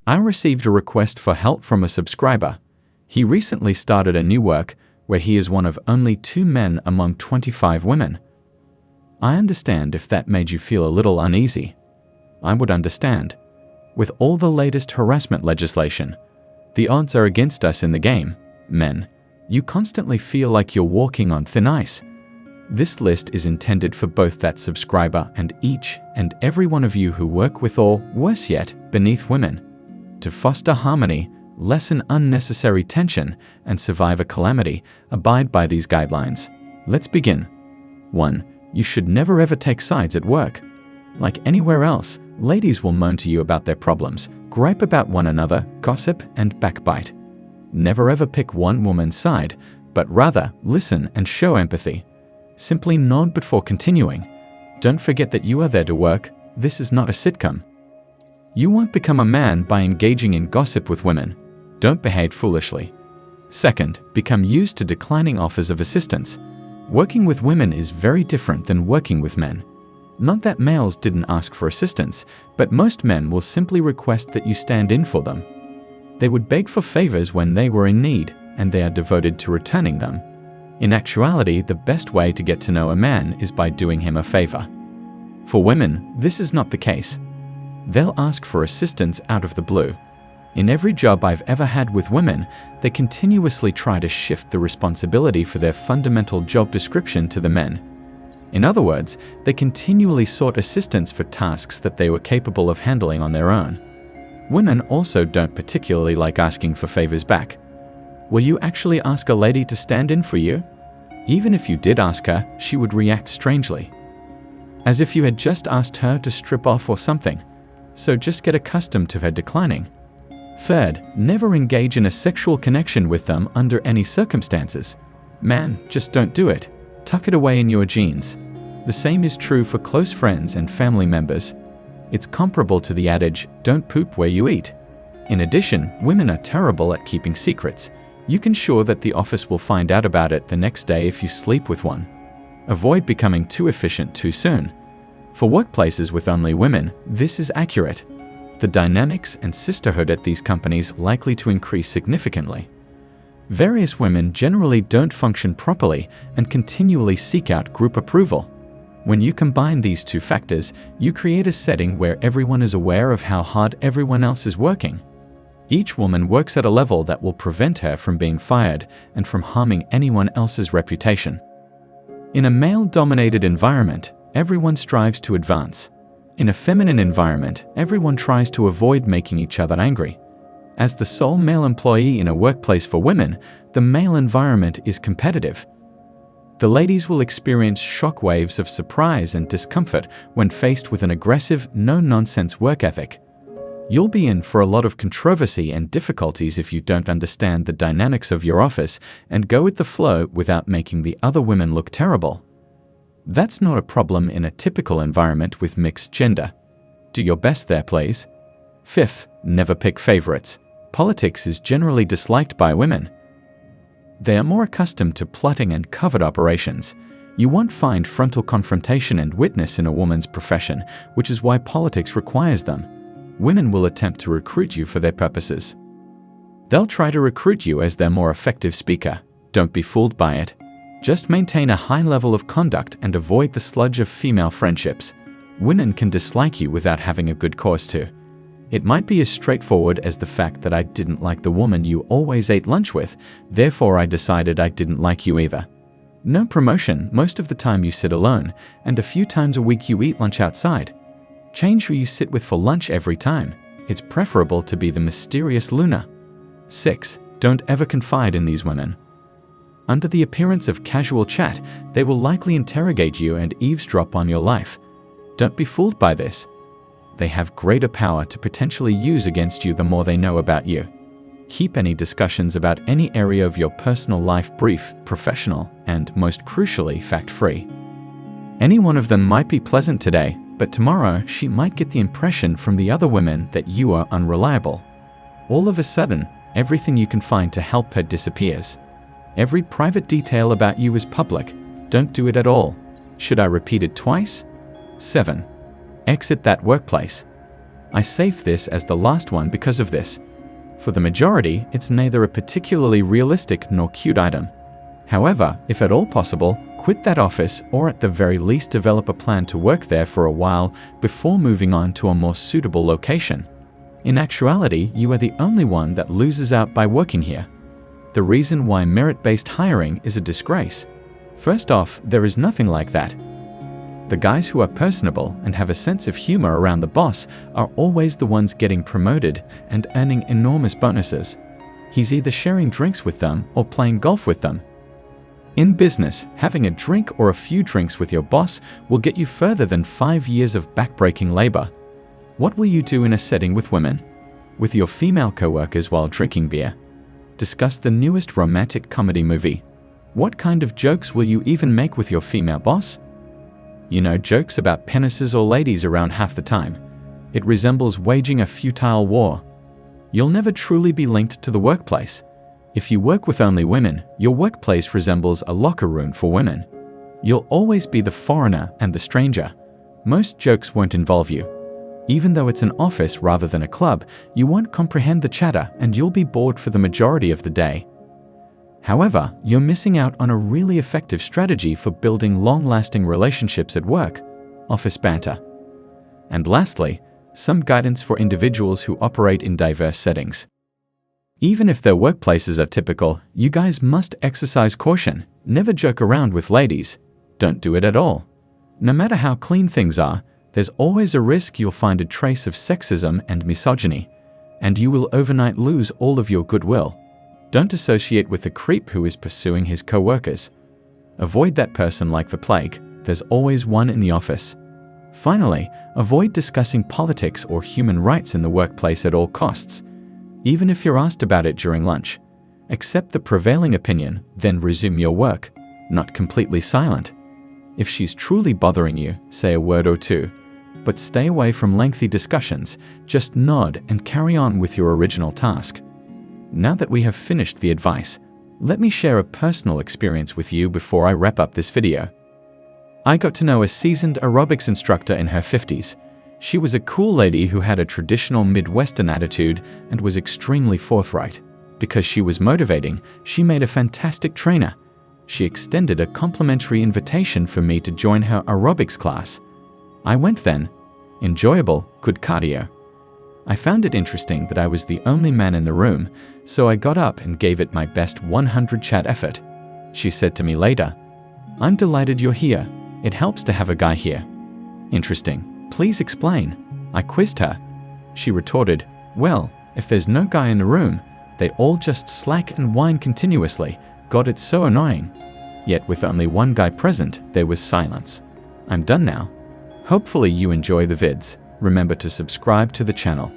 I received a request for help from a subscriber. He recently started a new work where he is one of only 2 men among 25 women. I understand if that made you feel a little uneasy. I would understand. With all the latest harassment legislation, the odds are against us in the game, men. You constantly feel like you're walking on thin ice. This list is intended for both that subscriber and each and every one of you who work with or, worse yet, beneath women. To foster harmony, lessen unnecessary tension, and survive a calamity, abide by these guidelines. Let's begin. 1. You should never ever take sides at work. Like anywhere else, ladies will moan to you about their problems, gripe about one another, gossip, and backbite. Never ever pick one woman's side, but rather listen and show empathy. Simply nod before continuing. Don't forget that you are there to work. This is not a sitcom. You won't become a man by engaging in gossip with women. Don't behave foolishly. 2nd, become used to declining offers of assistance. Working with women is very different than working with men. Not that males didn't ask for assistance, but most men will simply request that you stand in for them. They would beg for favors when they were in need, and they are devoted to returning them. In actuality, the best way to get to know a man is by doing him a favor. For women, this is not the case. They'll ask for assistance out of the blue. In every job I've ever had with women, they continuously try to shift the responsibility for their fundamental job description to the men. In other words, they continually sought assistance for tasks that they were capable of handling on their own. Women also don't particularly like asking for favors back. Will you actually ask a lady to stand in for you? Even if you did ask her, she would react strangely, as if you had just asked her to strip off or something. So just get accustomed to her declining. 3rd, never engage in a sexual connection with them under any circumstances. Man, just don't do it. Tuck it away in your jeans. The same is true for close friends and family members. It's comparable to the adage, don't poop where you eat. In addition, women are terrible at keeping secrets. You can ensure that the office will find out about it the next day if you sleep with one. Avoid becoming too efficient too soon. For workplaces with only women, this is accurate. The dynamics and sisterhood at these companies likely to increase significantly. Various women generally don't function properly and continually seek out group approval. When you combine these 2 factors, you create a setting where everyone is aware of how hard everyone else is working. Each woman works at a level that will prevent her from being fired and from harming anyone else's reputation. In a male-dominated environment, everyone strives to advance. In a feminine environment, everyone tries to avoid making each other angry. As the sole male employee in a workplace for women, the male environment is competitive. The ladies will experience shock waves of surprise and discomfort when faced with an aggressive, no-nonsense work ethic. You'll be in for a lot of controversy and difficulties if you don't understand the dynamics of your office and go with the flow without making the other women look terrible. That's not a problem in a typical environment with mixed gender. Do your best there, please. 5th, never pick favorites. Politics is generally disliked by women. They are more accustomed to plotting and covert operations. You won't find frontal confrontation and witness in a woman's profession, which is why politics requires them. Women will attempt to recruit you for their purposes. They'll try to recruit you as their more effective speaker. Don't be fooled by it. Just maintain a high level of conduct and avoid the sludge of female friendships. Women can dislike you without having a good cause to. It might be as straightforward as the fact that I didn't like the woman you always ate lunch with, therefore I decided I didn't like you either. No promotion, most of the time you sit alone, and a few times a week you eat lunch outside. Change who you sit with for lunch every time. It's preferable to be the mysterious Luna. 6. Don't ever confide in these women. Under the appearance of casual chat, they will likely interrogate you and eavesdrop on your life. Don't be fooled by this. They have greater power to potentially use against you the more they know about you. Keep any discussions about any area of your personal life brief, professional, and most crucially, fact-free. Any one of them might be pleasant today, but tomorrow she might get the impression from the other women that you are unreliable. All of a sudden, everything you can find to help her disappears. Every private detail about you is public. Don't do it at all. Should I repeat it twice? 7. Exit that workplace. I saved this as the last one because of this. For the majority, it's neither a particularly realistic nor cute item. However, if at all possible, quit that office or at the very least develop a plan to work there for a while before moving on to a more suitable location. In actuality, you are the only one that loses out by working here. The reason why merit-based hiring is a disgrace. First off, there is nothing like that. The guys who are personable and have a sense of humor around the boss are always the ones getting promoted and earning enormous bonuses. He's either sharing drinks with them or playing golf with them. In business, having a drink or a few drinks with your boss will get you further than 5 years of backbreaking labor. What will you do in a setting with women? With your female coworkers while drinking beer? Discuss the newest romantic comedy movie. What kind of jokes will you even make with your female boss? You know, jokes about penises or ladies around half the time. It resembles waging a futile war. You'll never truly be linked to the workplace. If you work with only women, your workplace resembles a locker room for women. You'll always be the foreigner and the stranger. Most jokes won't involve you. Even though it's an office rather than a club, you won't comprehend the chatter and you'll be bored for the majority of the day. However, you're missing out on a really effective strategy for building long-lasting relationships at work: office banter. And lastly, some guidance for individuals who operate in diverse settings. Even if their workplaces are typical, you guys must exercise caution. Never joke around with ladies. Don't do it at all. No matter how clean things are, there's always a risk you'll find a trace of sexism and misogyny, and you will overnight lose all of your goodwill. Don't associate with the creep who is pursuing his co-workers. Avoid that person like the plague. There's always one in the office. Finally, avoid discussing politics or human rights in the workplace at all costs. Even if you're asked about it during lunch, accept the prevailing opinion, then resume your work, not completely silent. If she's truly bothering you, say a word or two, but stay away from lengthy discussions. Just nod and carry on with your original task. Now that we have finished the advice, let me share a personal experience with you before I wrap up this video. I got to know a seasoned aerobics instructor in her 50s. She was a cool lady who had a traditional Midwestern attitude and was extremely forthright. Because she was motivating, she made a fantastic trainer. She extended a complimentary invitation for me to join her aerobics class. I went then. Enjoyable, good cardio. I found it interesting that I was the only man in the room, so I got up and gave it my best 100 chat effort. She said to me later, "I'm delighted you're here. It helps to have a guy here." Interesting. Please explain. I quizzed her. She retorted, "Well, if there's no guy in the room, they all just slack and whine continuously. God, it's so annoying." Yet with only one guy present, there was silence. I'm done now. Hopefully you enjoy the vids. Remember to subscribe to the channel.